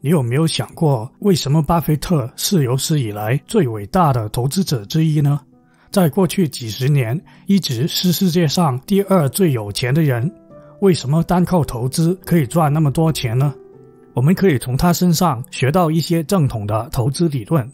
你有没有想过，为什么巴菲特是有史以来最伟大的投资者之一呢？在过去几十年一直是世界上第二最有钱的人，为什么单靠投资可以赚那么多钱呢？我们可以从他身上学到一些正统的投资理论。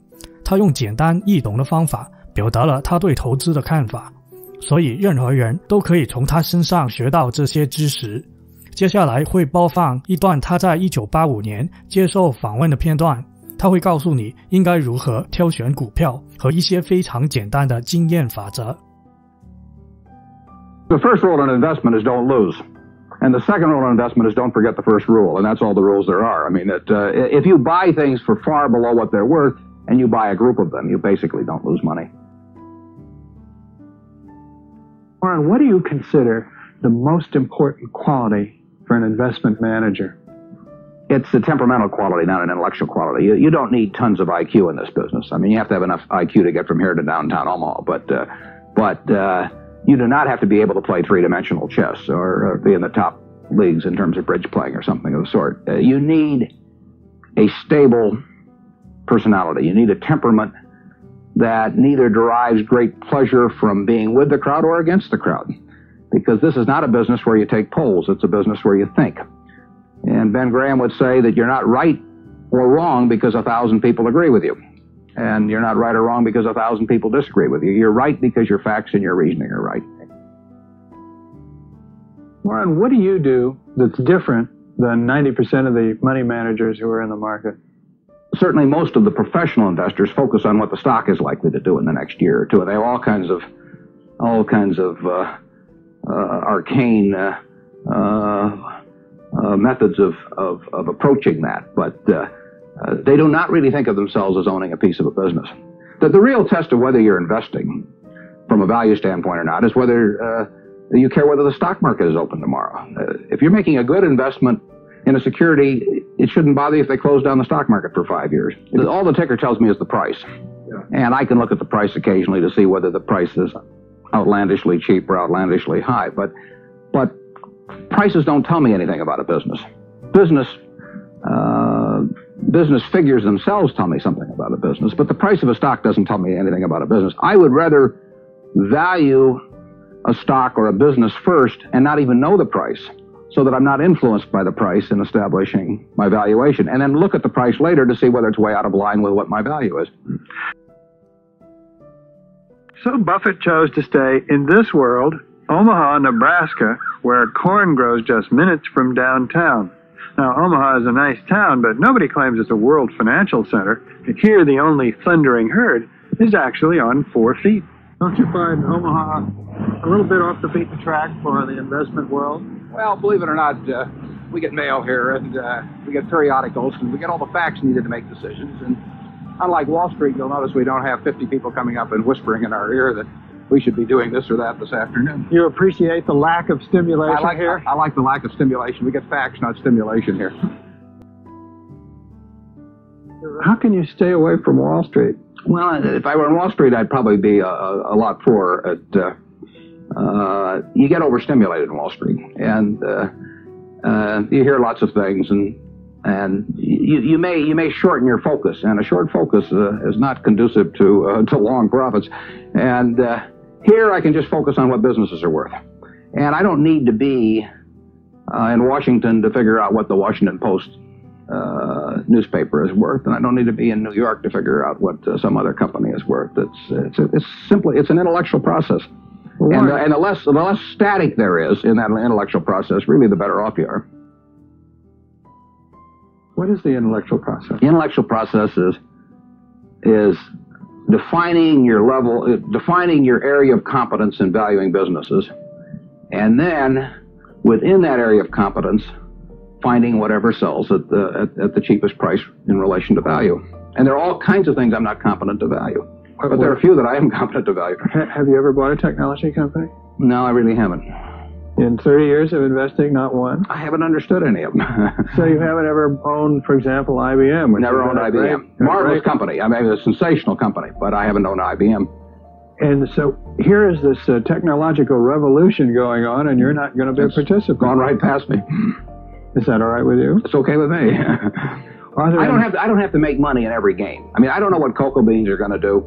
他用简单易懂的方法表达了他对投资的看法，所以任何人都可以从他身上学到这些知识。接下来会播放一段他在1985年接受访问的片段，他会告诉你应该如何挑选股票和一些非常简单的经验法则。 The first rule in investment is don't lose. And the second rule in investment is don't forget the first rule, and that's all the rules there are. I mean, if you buy things for far below what they're worth, and you buy a group of them, you basically don't lose money. Warren, what do you consider the most important quality for an investment manager? It's a temperamental quality, not an intellectual quality. You don't need tons of IQ in this business. I mean, you have to have enough IQ to get from here to downtown Omaha, but you do not have to be able to play three-dimensional chess or be in the top leagues in terms of bridge playing or something of the sort. You need a stable personality. You need a temperament that neither derives great pleasure from being with the crowd or against the crowd. Because this is not a business where you take polls, it's a business where you think. And Ben Graham would say that you're not right or wrong because 1,000 people agree with you. And you're not right or wrong because 1,000 people disagree with you. You're right because your facts and your reasoning are right. Warren, what do you do that's different than 90% of the money managers who are in the market? Certainly most of the professional investors focus on what the stock is likely to do in the next year or two. They have all kinds of arcane methods of approaching that, but they do not really think of themselves as owning a piece of a business. The real test of whether you're investing from a value standpoint or not is whether you care whether the stock market is open tomorrow. If you're making a good investment in a security, it shouldn't bother you if they close down the stock market for 5 years. All the ticker tells me is the price. Yeah. And I can look at the price occasionally to see whether the price is outlandishly cheap or outlandishly high. But prices don't tell me anything about a business. Business figures themselves tell me something about a business, but the price of a stock doesn't tell me anything about a business. I would rather value a stock or a business first and not even know the price, so that I'm not influenced by the price in establishing my valuation, and then look at the price later to see whether it's way out of line with what my value is. So Buffett chose to stay in this world, Omaha, Nebraska, where corn grows just minutes from downtown. Now, Omaha is a nice town, but nobody claims it's a world financial center. Here, the only thundering herd is actually on 4 feet. Don't you find Omaha a little bit off the beaten track for the investment world? Well, believe it or not, we get mail here, and we get periodicals, and we get all the facts needed to make decisions. And unlike Wall Street, you'll notice we don't have 50 people coming up and whispering in our ear that we should be doing this or that this afternoon. You appreciate the lack of stimulation here? I like the lack of stimulation. We get facts, not stimulation here. How can you stay away from Wall Street? Well, if I were on Wall Street, I'd probably be a lot poorer. You get overstimulated in Wall Street, and you hear lots of things, and you may shorten your focus, and a short focus is not conducive to long profits. And here I can just focus on what businesses are worth, and I don't need to be in Washington to figure out what the Washington Post newspaper is worth, and I don't need to be in New York to figure out what some other company is worth. It's an intellectual process. And the less static there is in that intellectual process, really the better off you are. What is the intellectual process? The intellectual process is defining your area of competence in valuing businesses, and then within that area of competence, finding whatever sells at the cheapest price in relation to value. And there are all kinds of things I'm not competent to value. But there are a few that I am competent to value. Have you ever bought a technology company? No, I really haven't. In 30 years of investing, not one? I haven't understood any of them. So you haven't ever owned, for example, IBM? Never owned IBM. Marvelous company. I mean, a sensational company, but I haven't owned IBM. And so here is this technological revolution going on, and you're not going to be a participant. Gone right past me. Is that all right with you? It's okay with me. I don't have to make money in every game. I mean, I don't know what cocoa beans are going to do.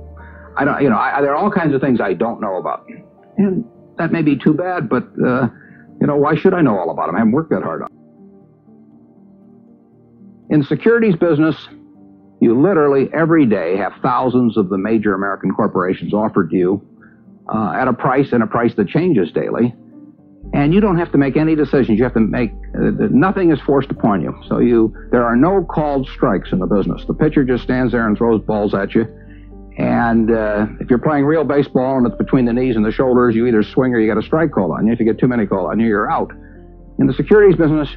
I don't, there are all kinds of things I don't know about. And that may be too bad, but, why should I know all about them? I haven't worked that hard on them. In the securities business, you literally every day have thousands of the major American corporations offered to you at a price that changes daily. And you don't have to make any decisions. You have to make, nothing is forced upon you. So there are no called strikes in the business. The pitcher just stands there and throws balls at you. And if you're playing real baseball and it's between the knees and the shoulders, you either swing or you get a strike called on you. If you get too many called on you, you're out. In the securities business,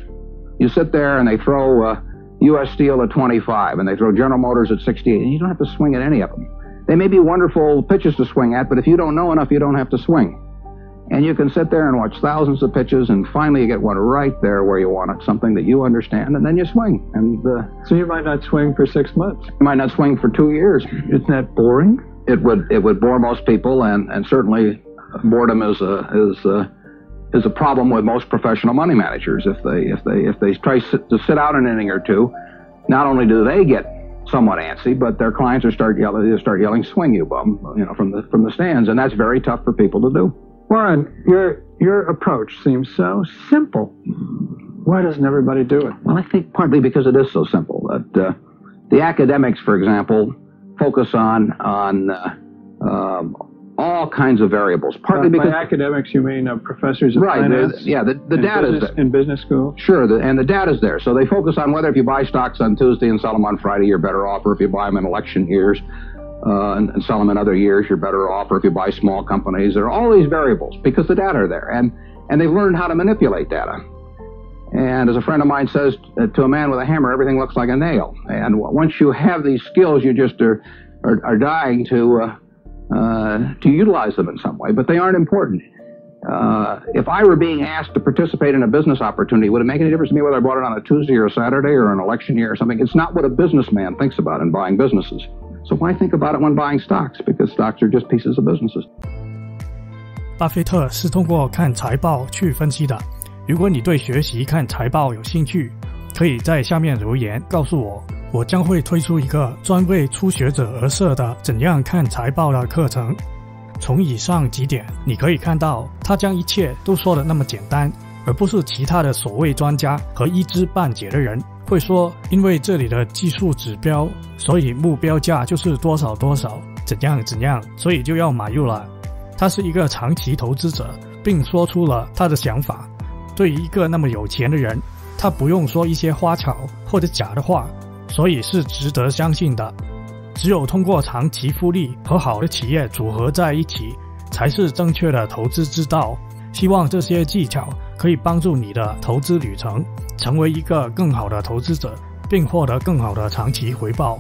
you sit there and they throw U.S. Steel at 25 and they throw General Motors at 68, and you don't have to swing at any of them. They may be wonderful pitches to swing at, but if you don't know enough, you don't have to swing. And you can sit there and watch thousands of pitches, and finally you get one right there where you want it, something that you understand, and then you swing. And so you might not swing for 6 months. You might not swing for 2 years. Isn't that boring? It would bore most people, and certainly boredom is a problem with most professional money managers. If they try to sit out an inning or two, not only do they get somewhat antsy, but their clients will start yelling, "Swing, you bum!" from the stands, and that's very tough for people to do. Warren, your approach seems so simple. Why doesn't everybody do it? Well, I think partly because it is so simple. That the academics, for example, focus on all kinds of variables. Partly because by academics you mean professors of finance. The data is there. In business school. Sure, and the data's there. So they focus on whether if you buy stocks on Tuesday and sell them on Friday, you're better off, or if you buy them in election years. And sell them in other years, you're better off, or if you buy small companies. There are all these variables because the data are there, and they've learned how to manipulate data. And as a friend of mine says, to a man with a hammer, everything looks like a nail. And once you have these skills, you just are dying to utilize them in some way, but they aren't important. If I were being asked to participate in a business opportunity, would it make any difference to me whether I bought it on a Tuesday or a Saturday or an election year or something? It's not what a businessman thinks about in buying businesses. So why think about it when buying stocks? Because stocks are just pieces of businesses. 巴菲特是通过看财报去分析的。如果你对学习看财报有兴趣，可以在下面留言告诉我，我将会推出一个专为初学者而设的怎样看财报的课程。从以上几点，你可以看到他将一切都说得那么简单，而不是其他的所谓专家和一知半解的人会说，因为这里的技术指标，所以目标价就是多少多少，怎样怎样，所以就要买入了。他是一个长期投资者，并说出了他的想法。对于一个那么有钱的人，他不用说一些花巧或者假的话，所以是值得相信的。只有通过长期复利和好的企业组合在一起，才是正确的投资之道。希望这些技巧可以帮助你的投资旅程成为一个更好的投资者，并获得更好的长期回报。